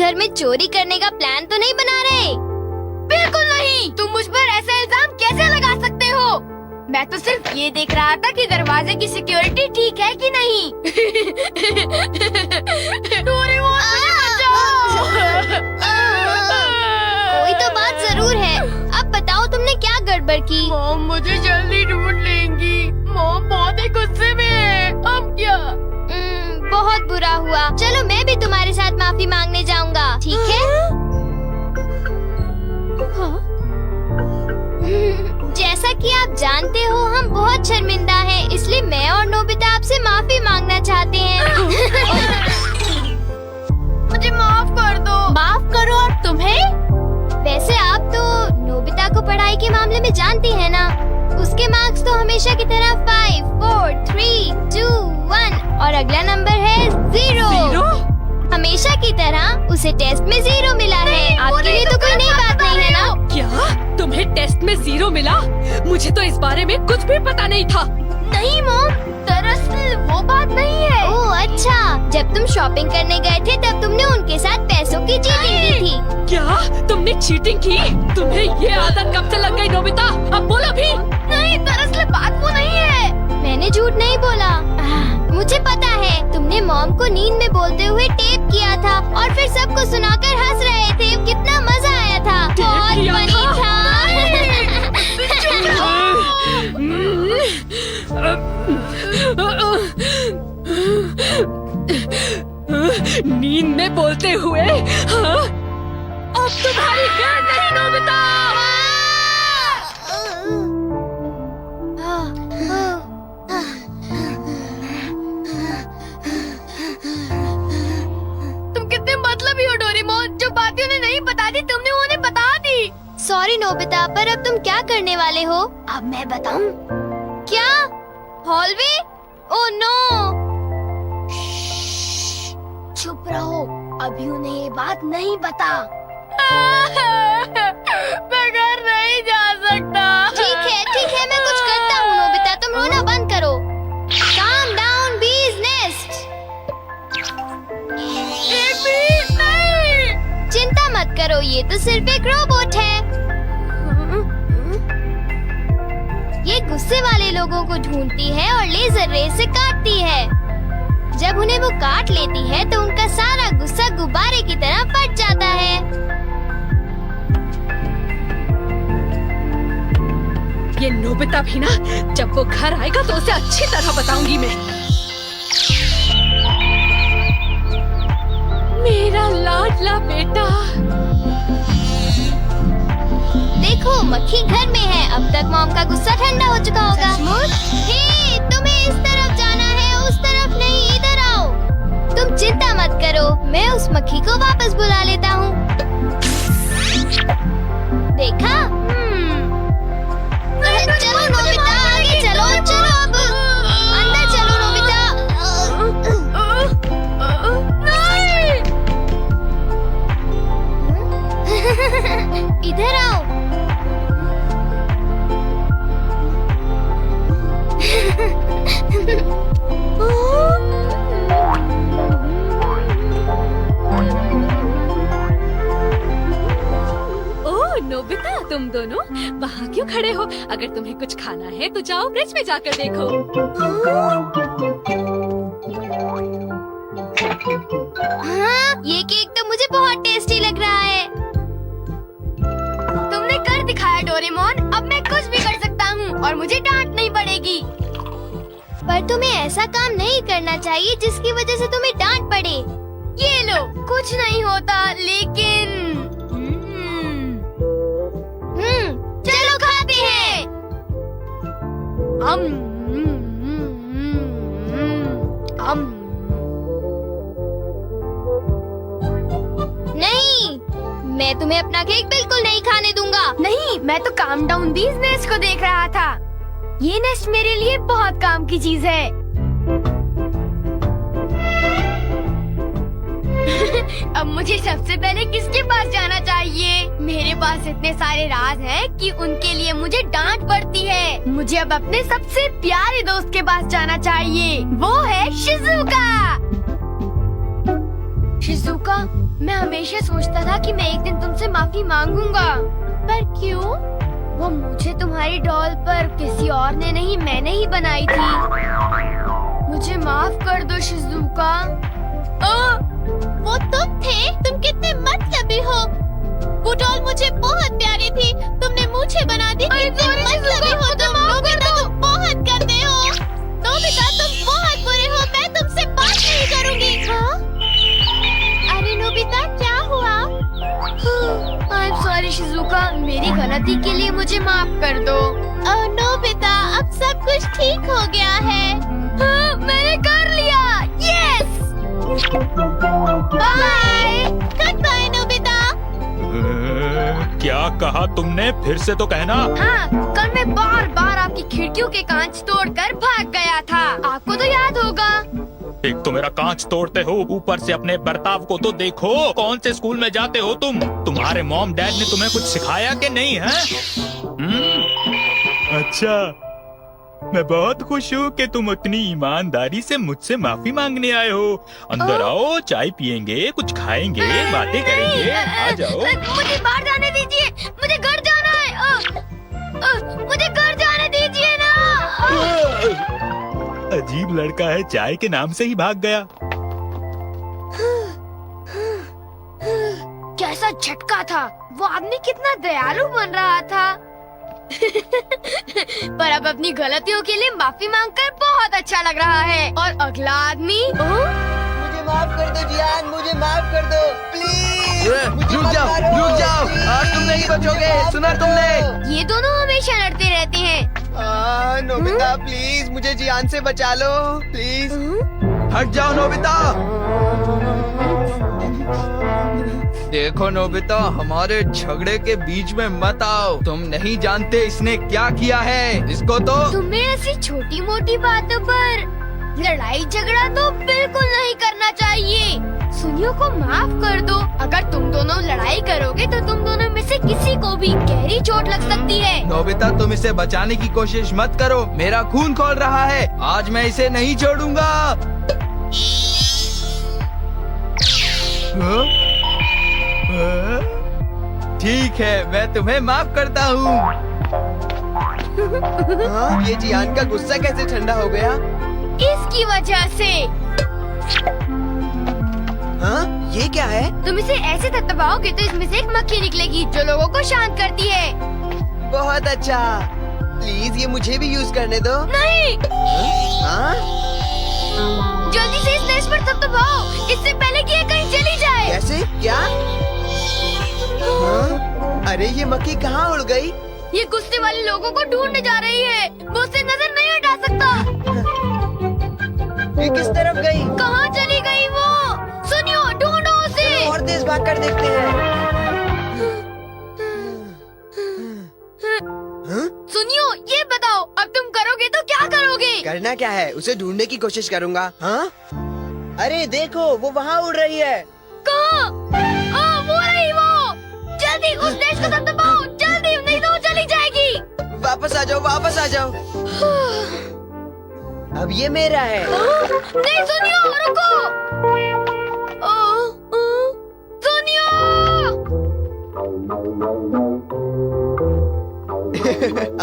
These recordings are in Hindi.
घर में चोरी करने का प्लान तो नहीं बना रहे? बिल्कुल नहीं। तुम मुझ पर ऐसा इल्जाम कैसे लगा सकते हो? मैं तो सिर्फ ये देख रहा था कि दरवाजे की सिक्योरिटी ठीक है कि नहीं। डोरेमोन, मुझे बचाओ। कोई तो बात जरूर है। अब बताओ तुमने क्या गड़बड़ की? मॉम मुझे जल्दी ढूंढ लेंगी। मॉम बहुत ही गुस्से में है। अब क्या? बहुत बुरा हुआ। चलो मैं भी तुम्हारे साथ माफी मांगने जाऊंगा, ठीक है? जैसा कि आप जानते हो हम बहुत शर्मिंदा हैं, इसलिए मैं और नोबिता आपसे माफी मांगना चाहते हैं। मुझे माफ कर दो। माफ करो और तुम्हें? वैसे आप तो नोबिता को पढ़ाई के मामले में जानती हैं ना? उसके मार्क्स तो हमेशा की तरह 5, 4, 3, 2, 1 और अगला नंबर है 0। हमेशा की तरह उसे टेस्ट में 0 मिला है। आपके लिए तो कोई नई बात नहीं है ना? क्या तुम्हें टेस्ट में 0 मिला? मुझे तो इस बारे में कुछ भी पता नहीं था। नहीं मॉम, दरअसल वो बात नहीं है। ओह अच्छा, जब तुम शॉपिंग करने गए थे तब तुमने उनके साथ पैसों की चीटिंग की थी। क्या तुमने चीटिंग की? तुम्हें ये आदत कब से लग गई नोबिता? अब बोलो भी। नहीं, दरअसल बात वो नहीं है। मैंने झूठ नहीं बोला। मुझे पता है, तुमने मॉम को नींद में बोलते हुए टेप किया था और फिर सबको सुनाकर हंस रहे थे। कितना मजा आया था। बहुत किया फनी था। नींद में बोलते हुए? हाँ? अब तुम्हारी खैर नहीं नोबिता। तुम कितने मतलबी हो डोरेमोन। जो बातें उन्हें नहीं बता दी तुमने उन्हें बता दी। सॉरी नोबिता, पर अब तुम क्या करने वाले हो? अब मैं बताऊं? क्या? हॉलवे? Oh no! चुप रहो, अभी उन्हें ये बात नहीं बता। मैं घर नहीं जा सकता। ठीक है, मैं कुछ करता हूँ नोबिता, तुम रोना बंद करो। Calm down, bee's nest। नहीं। चिंता मत करो, ये तो सिर्फ एक रोबोट है। ये गुस्से वाले लोगों को ढूंढती है और लेजर रे से काटती है। जब उन्हें वो काट लेती है तो उनका सारा गुस्सा गुब्बारे की तरह फट जाता है। ये नोबिता भी ना, जब वो घर आएगा तो उसे अच्छी तरह बताऊंगी मैं। मेरा लाडला बेटा। देखो मक्खी घर में है। अब तक मॉम का गुस्सा ठंडा हो चुका होगा। हे, तुम्हें इस तरफ जाना है, उस तरफ नहीं, इधर आओ। तुम चिंता मत करो, मैं उस मक्खी को वापस बुला लेता हूँ। देखा? चलो नोबिता, आगे चलो, चलो अब अंदर चलो नोबिता। इधर आओ। ओह नोबिता, तुम दोनों वहाँ क्यों खड़े हो? अगर तुम्हें कुछ खाना है तो जाओ ब्रिज में जाकर देखो। हाँ, ये केक तो मुझे बहुत टेस्टी लग रहा है। तुमने कर दिखाया डोरेमोन। अब मैं कुछ भी कर सकता हूँ और मुझे डांट नहीं पड़ेगी। पर तुम्हें ऐसा काम नहीं करना चाहिए जिसकी वजह से तुम्हें डांट पड़े। ये लो, कुछ नहीं होता, लेकिन चलो खाते हैं। नहीं, मैं तुम्हें अपना केक बिल्कुल नहीं खाने दूंगा। नहीं, मैं तो काम डाउन बीज नेस्ट को देख रहा था। ये नेस्ट मेरे लिए बहुत काम की चीज है। अब मुझे सबसे पहले किसके पास जाना चाहिए? मेरे पास इतने सारे राज हैं कि उनके लिए मुझे डांट पड़ती है। मुझे अब अपने सबसे प्यारे दोस्त के पास जाना चाहिए। वो है शिजुका। शिजुका, मैं हमेशा सोचता था कि मैं एक दिन तुमसे माफी मांगूंगा। पर क्यों? वो मुझे तुम्हारी डॉल पर किसी और ने नहीं, मैंने ही बनाई थी। मुझे माफ कर दो शिजुका। वो तुम थे? तुम कितने मतलबी हो। वो डॉल मुझे बहुत प्यारी थी, तुमने मुझे बना दी। कितने मतलबी हो तुम। नोबिता तुम बहुत गंदे हो। नोबिता तुम बहुत बुरे हो, मैं तुमसे बात नहीं करूंगी। हाँ? अरे नोबिता क्या हुआ? आई एम सॉरी शिजुका, मेरी गलती के लिए मुझे माफ कर दो। नोबिता अब सब कुछ ठीक हो गया है। हाँ, मैंने कर लिया। Yes. Bye. Good bye Nobita. क्या कहा तुमने? फिर से तो कहना। हाँ, कल मैं बार बार आपकी खिड़कियों के कांच तोड़कर भाग गया था, आपको तो याद होगा। एक तो मेरा कांच तोड़ते हो, ऊपर से अपने बर्ताव को तो देखो। कौन से स्कूल में जाते हो तुम? तुम्हारे मॉम डैड ने तुम्हें कुछ सिखाया कि नहीं है? अच्छा, मैं बहुत खुश हूँ कि तुम उतनी ईमानदारी से मुझसे माफी मांगने आए हो। अंदर आओ, चाय पियेंगे, कुछ खाएंगे, बातें करेंगे। आ जाओ। मुझे बाहर जाने दीजिए, मुझे घर जाना है। मुझे घर जाने दीजिए ना। अजीब लड़का है, चाय के नाम से ही भाग गया। कैसा झटका था। वो आदमी कितना दयालु बन रहा था। पर अब अपनी गलतियों के लिए माफी मांगकर बहुत अच्छा लग रहा है। और अगला आदमी मुझे माफ कर दो जियान, मुझे माफ कर दो प्लीज। रुक जाओ, आज तुम नहीं बचोगे, सुना तुमने? ये दोनों हमेशा लड़ते रहते हैं। नोबिता प्लीज मुझे जियान से बचा लो प्लीज। हट जाओ नोबिता। देखो नोबिता, हमारे झगड़े के बीच में मत आओ। तुम नहीं जानते इसने क्या किया है। इसको तो तुम्हें ऐसी छोटी मोटी बातों पर लड़ाई झगड़ा तो बिल्कुल नहीं करना चाहिए। सुनियो को माफ कर दो। अगर तुम दोनों लड़ाई करोगे तो तुम दोनों में से किसी को भी गहरी चोट लग सकती है। नोबिता, तुम इसे बचाने की कोशिश मत करो। मेरा खून खौल रहा है, आज मैं इसे नहीं छोड़ूंगा। ठीक है, मैं तुम्हें माफ करता हूँ। ये जियान का गुस्सा कैसे ठंडा हो गया? इसकी वजह से। हाँ, ये क्या है? तुम इसे ऐसे थपथपाओगे तो इसमें से एक मक्खी निकलेगी जो लोगों को शांत करती है। बहुत अच्छा, प्लीज ये मुझे भी यूज करने दो। नहीं, हाँ? जल्दी से इस नस पर थपथपाओ, इससे पहले कि ये कहीं चली जाए। कैसे? क्या? हाँ? अरे ये मक्खी कहाँ उड़ गई? ये गुस्से वाले लोगों को ढूंढने जा रही है। वो उससे नजर नहीं हटा सकता। ये किस तरफ गई? कहाँ चली गई वो? सुनियो, ढूंढो उसे। और तेज भाग कर देखते हैं। हाँ? सुनियो, ये बताओ अब तुम करोगे तो क्या करोगे? करना क्या है? उसे ढूंढने की कोशिश करूँगा। हाँ? अरे देखो, वो वहाँ उड़ रही है। कहाँ? वो रही वो। जल्दी उस देश को दबाओ, जल्दी, नहीं तो वो चली जाएगी। वापस आ जाओ, वापस आ जाओ। अब ये मेरा है। नहीं सुनियो, रुको। सुनियो।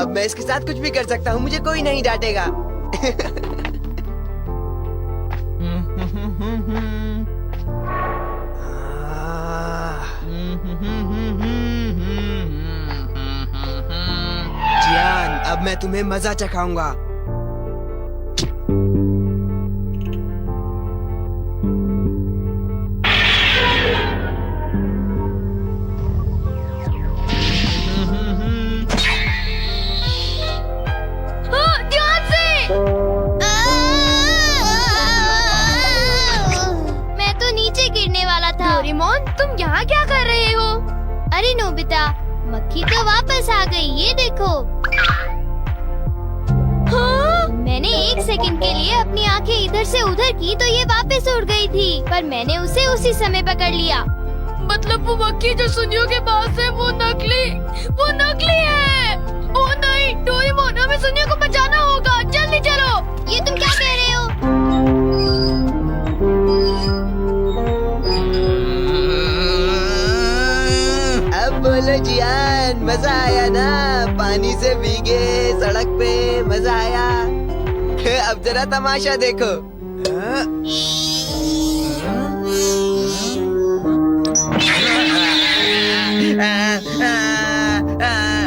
अब मैं इसके साथ कुछ भी कर सकता हूँ, मुझे कोई नहीं डांटेगा। जियान, अब मैं तुम्हें मजा चखाऊंगा। ध्यान से। मैं तो नीचे गिरने वाला था। डोरेमोन, तुम यहाँ क्या कर रहे हो? अरे नोबिता, मक्खी तो वापस आ गई, ये देखो। हाँ? मैंने एक सेकंड के लिए अपनी आंखें इधर से उधर की तो ये वापस उड़ गई थी, पर मैंने उसे उसी समय पकड़ लिया। मतलब वो मक्खी जो सुनियो के पास है वो नकली है। ओ नहीं, डोरेमोन, हमें सुनियो को बचाना होगा, जल्दी चलो। ये तुम क्या कह रहे हो? बोलो जियान, मजा आया ना? पानी से भीगे सड़क पे मजा आया। अब जरा तमाशा देखो।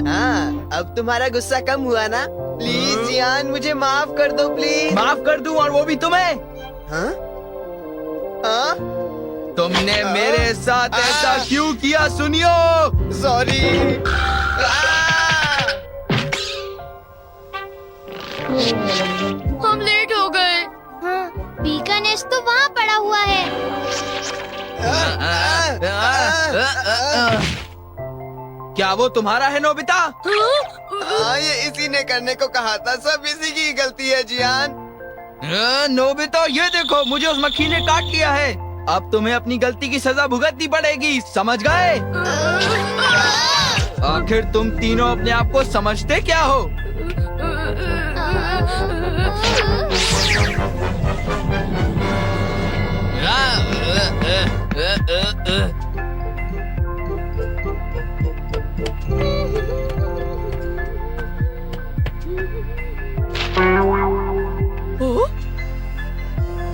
हाँ, अब तुम्हारा गुस्सा कम हुआ ना? प्लीज जियान, मुझे माफ कर दो प्लीज। माफ कर दूं, और वो भी तुम्हें? हाँ? हाँ? तुमने मेरे साथ ऐसा क्यों किया? सुनियो। सॉरी। हम लेट हो गए। हाँ, बी का नेस्ट तो वहाँ पड़ा हुआ है। क्या वो तुम्हारा है नोबिता? हाँ, ये इसी ने करने को कहा था। सब इसी की गलती है जियान। नोबिता, ये देखो, मुझे उस मक्खी ने काट लिया है। अब तुम्हें अपनी गलती की सजा भुगतनी पड़ेगी, समझ गए? आखिर तुम तीनों अपने आप को समझते क्या हो?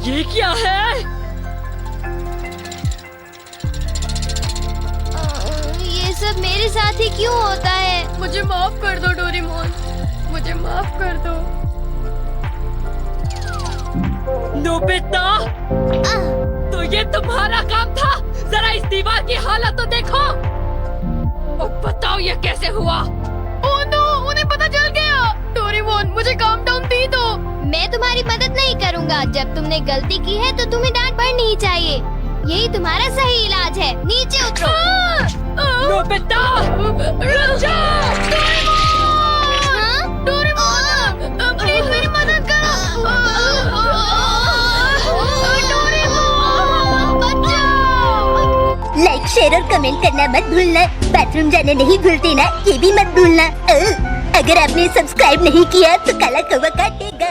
ये क्या है? ये सब मेरे साथ ही क्यों होता है? मुझे माफ कर दो डोरेमोन, मुझे माफ कर दो। नोबिता, तो ये तुम्हारा काम था? जरा इस दीवार की हालत तो देखो। अब बताओ ये कैसे हुआ? ओह नो, उन्हें पता चल गया। डोरेमोन, मुझे काम डाउन दी दो। मैं तुम्हारी मदद नहीं करूँगा। जब तुमने गलती की है तो तुम्हें डांट पड़नी ही चाहिए। यही तुम्हारा सही इलाज है। नीचे उतरो। नोबिता, रुक जा! हाँ? प्लीज मेरी मदद करो। डोरेमोन, बचाओ। लाइक, शेयर और कमेंट करना मत भूलना। बाथरूम जाने नहीं भूलते ना, ये भी मत भूलना। अगर आपने सब्सक्राइब नहीं किया तो काला कौवा काटेगा।